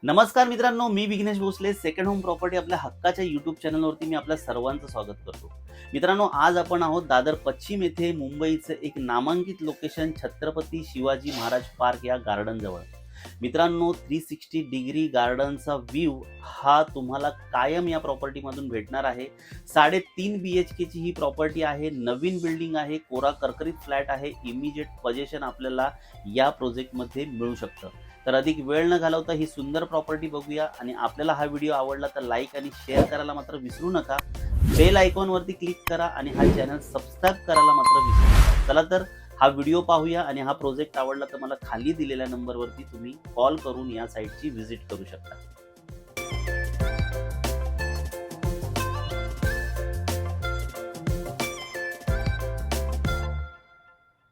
नमस्कार मित्रांनो, मी Vighnesh Bhosale. Second home property आपल्या हक्काच्या यूट्यूब चॅनलवरती मी आपल्या सर्वांचं स्वागत करतो. मित्रांनो, आज आपण आहोत दादर पश्चिम येथे मुंबईचं एक नामांकित लोकेशन छत्रपती शिवाजी महाराज पार्क या गार्डन जवळ. मित्रांनो, 360 डिग्री गार्डनचा व्ह्यू हा तुम्हाला कायम या प्रॉपर्टीमधून भेटणार आहे. 3.5 BHK ची ही प्रॉपर्टी आहे. नवीन बिल्डिंग आहे, कोरा करकरीत फ्लॅट आहे. इमिजिएट पोझिशन आपल्याला या प्रोजेक्टमध्ये मिळू शकतं. तर अधिक वेळ न घालवता ही सुंदर प्रॉपर्टी बघूया. आणि आपल्याला हा व्हिडिओ आवडला तर लाईक आणि शेअर करायला मात्र विसरू नका. बेल आयकॉनवरती क्लिक करा आणि हा चॅनल सबस्क्राईब करायला मात्र विसरू नका. चला तर हा व्हिडिओ पाहूया. आणि हा प्रोजेक्ट आवडला तर मला खाली दिलेल्या नंबरवरती तुम्ही कॉल करून या साईटची व्हिजिट करू शकता.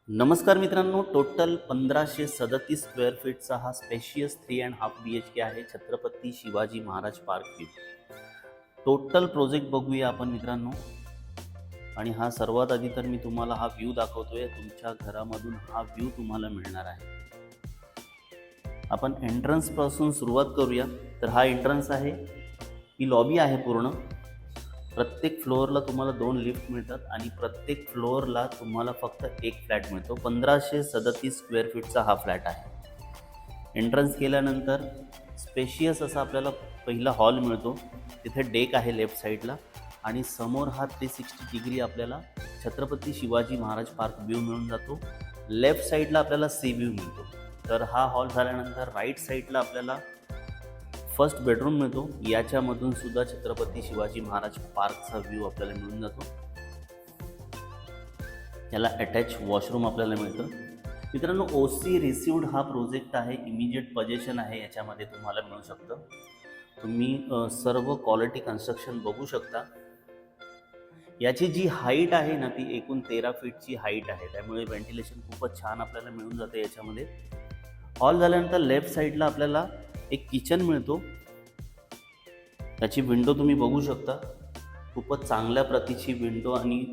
नमस्कार मित्रांनो, टोटल 1537 स्क्वेअर फीटचा हा स्पेशियस 3.5 BHK आहे Chhatrapati Shivaji Maharaj park view. Total project बघूया आपण मित्रांनो. आणि हा सर्वात आधी तर मी तुम्हाला हा व्ह्यू दाखवतोय. तुमच्या घरामधून हा व्ह्यू तुम्हाला मिळणार आहे. आपण एंट्रन्स पासून सुरुवात करूया. तर हा एंट्रन्स आहे, ही लॉबी आहे पूर्ण. प्रत्येक फ्लोअरला तुम्हाला 2 लिफ्ट मिळतात आणि प्रत्येक फ्लोअरला तुम्हाला फक्त एक फ्लॅट मिळतो. 1537 स्क्वेअर फीटचा हा फ्लॅट आहे. एंट्रन्स केल्यानंतर स्पेशियस असा आपल्याला पहिला हॉल मिळतो. तिथे डेक आहे लेफ्ट साईडला आणि समोर हा 360 डिग्री आपल्याला छत्रपती शिवाजी महाराज पार्क व्ह्यू मिळून जातो. लेफ्ट साईडला आपल्याला सी व्ह्यू मिळतो. तर हा हॉल झाल्यानंतर राईट साईडला आपल्याला फर्स्ट बेडरूम मिळतो. याच्यामधून सुद्धा छत्रपती शिवाजी महाराज पार्कचा व्ह्यू आपल्याला मिळून जातो. याला अटॅच वॉशरूम आपल्याला मिळतं. मित्रांनो, OC रिसिव्ड हा प्रोजेक्ट आहे. इमिजिएट पोझिशन आहे, याच्यामध्ये तुम्हाला मिळू शकतं. तुम्ही सर्व क्वालिटी कन्स्ट्रक्शन बघू शकता. याची जी हाईट आहे ना, ती एकूण 13 फीटची हाईट आहे. त्यामुळे व्हेंटिलेशन खूपच छान आपल्याला मिळून जातं याच्यामध्ये. हॉल झाल्यानंतर लेफ्ट साईडला आपल्याला एक किचन मिळतो. त्याची विंडो तुम्ही बघू शकता. खूपच चांगल्या प्रतीची विंडो आणि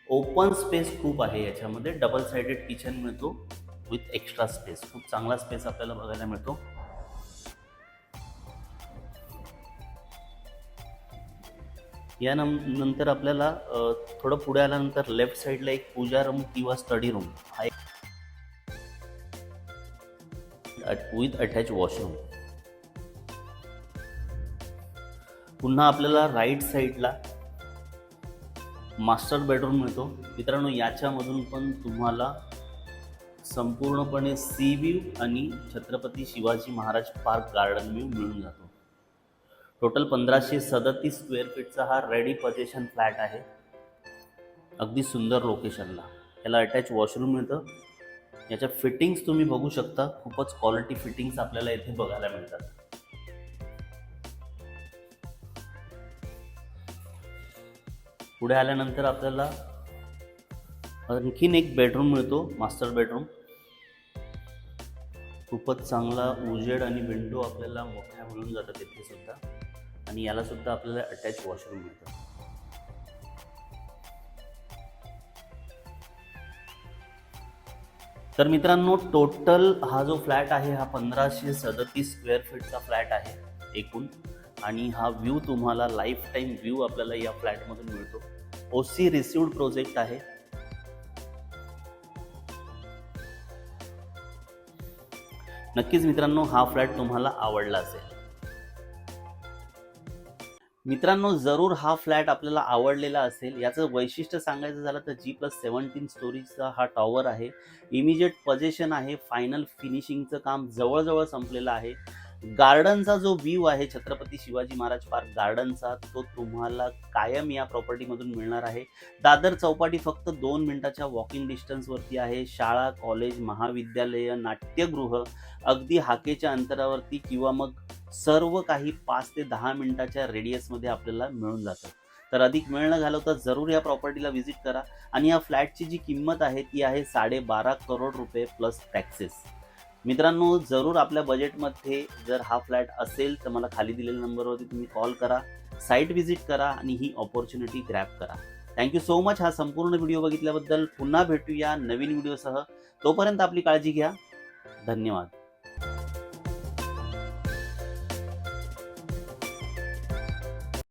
ओपन स्पेस खूप आहे याच्यामध्ये. डबल साइडेड किचन मिळतो विथ एक्स्ट्रा स्पेस. खूप चांगला स्पेस आपल्याला बघायला मिळतो. या नंतर आपल्याला थोडं पुढे आल्यानंतर लेफ्ट साईडला एक पूजा रूम किंवा स्टडी रूम हा विथ अटॅच वॉशरूम. पुन्हा आपल्याला राईट साईडला मास्टर बेडरूम मिळतो. मित्रांनो, याच्यामधून पण तुम्हाला संपूर्णपणे सी व्ह्यू आणि Chhatrapati Shivaji Maharaj park garden view मिळून जातो. टोटल 1537 स्क्वेअर फीटचा हा रेडी पोझिशन फ्लॅट आहे. अगदी सुंदर लोकेशनला. याला अटॅच वॉशरूम मिळतं. याच्या फिटिंग्स तुम्ही बघू शकता. खूपच क्वालिटी फिटिंग्स आपल्याला इथे बघायला मिळतात. पुढे आल्यानंतर आपल्याला आणखीन एक बेडरूम मिळतो, मास्टर बेडरूम. खूपच चांगला उजेड आणि विंडो आपल्याला मोठ्या मिळून जातात इथे सुद्धा. आणि याला सुद्धा आपल्याला अटॅच वॉशरूम मिळतं. तर मित्रांनो, टोटल हा जो फ्लॅट आहे हा 1537 स्क्वेअर फीटचा फ्लॅट आहे एकूण. आणि हा व्ह्यू तुम्हाला लाईफ टाईम व्ह्यू आपल्याला या फ्लॅटमधून मिळतो. OC रिसिव्ड प्रोजेक्ट आहे. नक्कीच मित्रांनो, हा फ्लॅट तुम्हाला आवडला असेल. मित्रांनो, जरूर हा फ्लॅट आपल्याला आवडलेला असेल. याचं वैशिष्ट्य सांगायचं झालं तर G+17 स्टोरीजचा हा टॉवर आहे. इमिजिएट पोझिशन आहे. फायनल फिनिशिंगचं काम जवळजवळ संपलेलं आहे. गार्डनचा जो व्ह्यू आहे छत्रपती शिवाजी महाराज पार्क गार्डनचा, तो तुम्हाला कायम या प्रॉपर्टीमधून मिळणार आहे. दादर चौपाटी फक्त 2 मिनिटाच्या वॉकिंग डिस्टन्सवरती आहे. शाळा, कॉलेज, महाविद्यालय, नाट्यगृह अगदी हाकेच्या अंतरावरती किंवा मग सर्व काही 5 ते 10 मिनिटाच्या रेडियसमध्ये आपल्याला मिळून जातं. तर अधिक वेळ न घालवता जरूर या प्रॉपर्टीला व्हिजिट करा. आणि या फ्लॅटची जी किंमत आहे ती आहे 12.5 करोड रुपये प्लस टॅक्सेस. मित्रांनो, जरूर आपल्या बजेटमध्ये जर हा फ्लॅट असेल तर मला खाली दिलेल्या नंबरवरती तुम्ही कॉल करा, साईट व्हिजिट करा आणि ही ऑपॉर्च्युनिटी ग्रॅब करा. थँक्यू सो मच हा संपूर्ण व्हिडिओ बघितल्याबद्दल. पुन्हा भेटूया नवीन व्हिडिओसह. तोपर्यंत आपली काळजी घ्या. धन्यवाद.